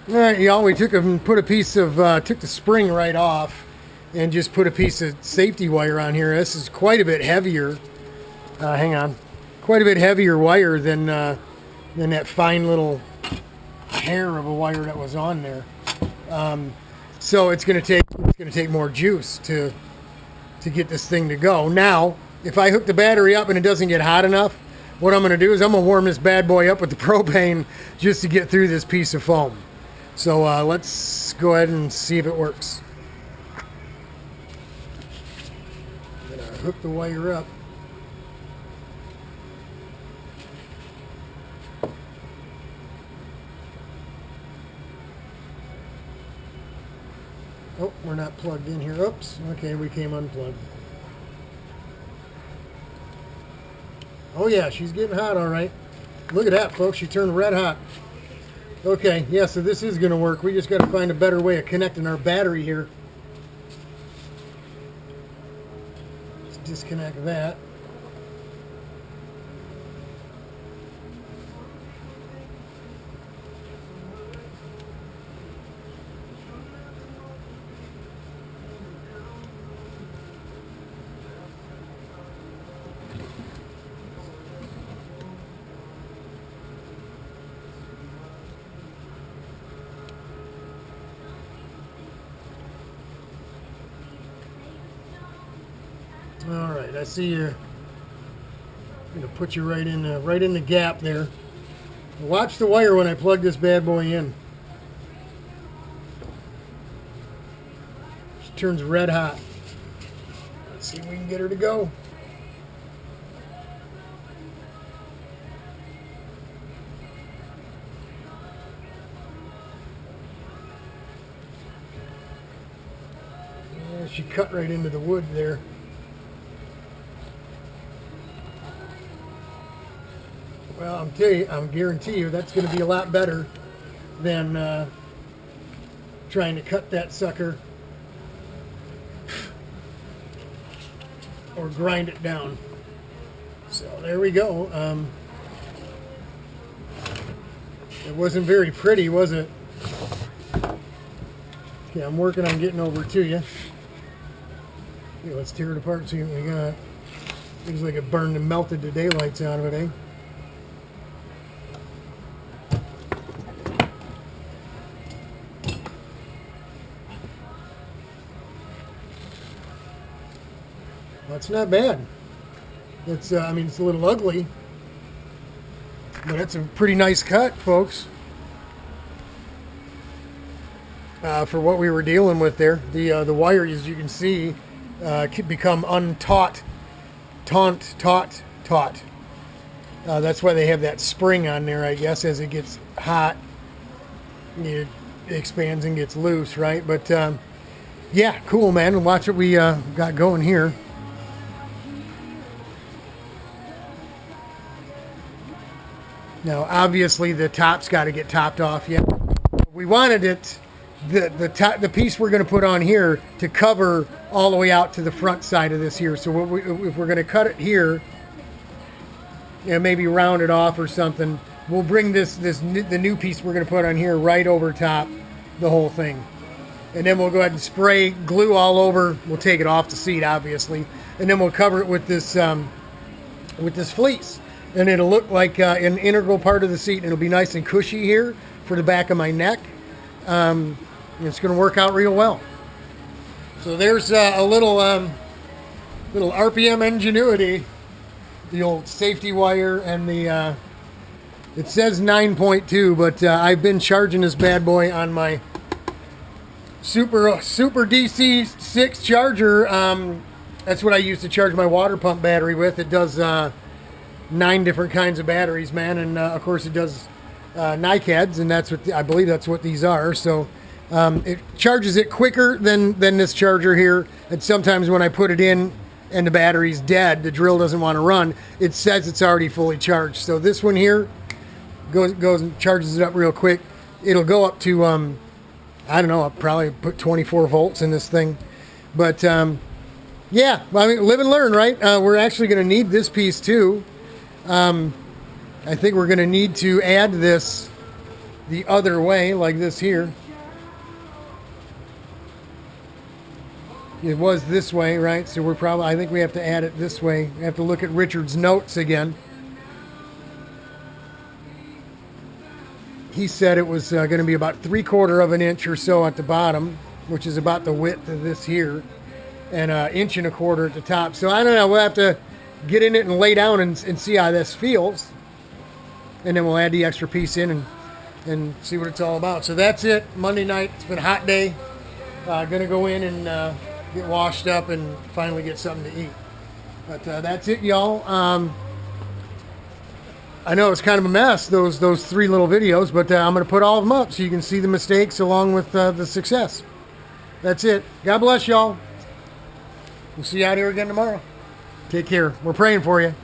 All right, y'all, we took took the spring right off and just put a piece of safety wire on here. This is quite a bit heavier. Hang on. Quite a bit heavier wire than that fine little hair of a wire that was on there. So it's going to take more juice to get this thing to go. Now, if I hook the battery up and it doesn't get hot enough, what I'm going to do is I'm going to warm this bad boy up with the propane just to get through this piece of foam. So let's go ahead and see if it works. I'm going to hook the wire up. Oh, we're not plugged in here. Oops. Okay, we came unplugged. Oh yeah, she's getting hot, all right. Look at that, folks. She turned red hot. Okay, yeah, so this is going to work. We just got to find a better way of connecting our battery here. Let's disconnect that. All right, I see you. I'm gonna put you right in the gap there. Watch the wire when I plug this bad boy in. She turns red hot. Let's see if we can get her to go. Yeah, she cut right into the wood there. Well, I'm guarantee you that's going to be a lot better than trying to cut that sucker or grind it down. So there we go. It wasn't very pretty, was it? Okay, I'm working on getting over to you. Okay, let's tear it apart and see what we got. Looks like it burned and melted the daylights out of it, eh? That's not bad. It's, I mean, it's a little ugly, but it's a pretty nice cut, folks. For what we were dealing with there, the wire, as you can see, could become taut. That's why they have that spring on there, I guess. As it gets hot, it expands and gets loose, right? But yeah, cool, man. Watch what we got going here. Now, obviously, the top's got to get topped off yet. We wanted it, the piece we're going to put on here to cover all the way out to the front side of this here. So if we're going to cut it here, maybe round it off or something, we'll bring the new piece we're going to put on here right over top the whole thing. And then we'll go ahead and spray glue all over. We'll take it off the seat, obviously. And then we'll cover it with this fleece. And it'll look like an integral part of the seat. And it'll be nice and cushy here for the back of my neck. It's going to work out real well. So there's a little RPM ingenuity. The old safety wire and the, it says 9.2, but I've been charging this bad boy on my Super DC 6 charger. That's what I use to charge my water pump battery with. It does 9 different kinds of batteries, man, and of course it does NiCads, and I believe that's what these are. So it charges it quicker than this charger here. And sometimes when I put it in and the battery's dead, the drill doesn't want to run, it says it's already fully charged. So this one here goes and charges it up real quick. It'll go up to I don't know, I'll probably put 24 volts in this thing. But yeah, I mean, live and learn, right? We're actually going to need this piece too. I think we're going to need to add this the other way, like this here. It was this way, right? So we're probably, I think we have to add it this way. We have to look at Richard's notes again. He said it was going to be about 3/4 of an inch or so at the bottom, which is about the width of this here, and 1.25 inches at the top. So I don't know, we'll have to get in it and lay down and see how this feels. And then we'll add the extra piece in and see what it's all about. So that's it, Monday night. It's been a hot day. Gonna go in and get washed up and finally get something to eat. But that's it, y'all. I know it's kind of a mess, those 3 little videos, but I'm going to put all of them up so you can see the mistakes along with the success. That's it. God bless y'all. We'll see you out here again tomorrow. Take care. We're praying for you.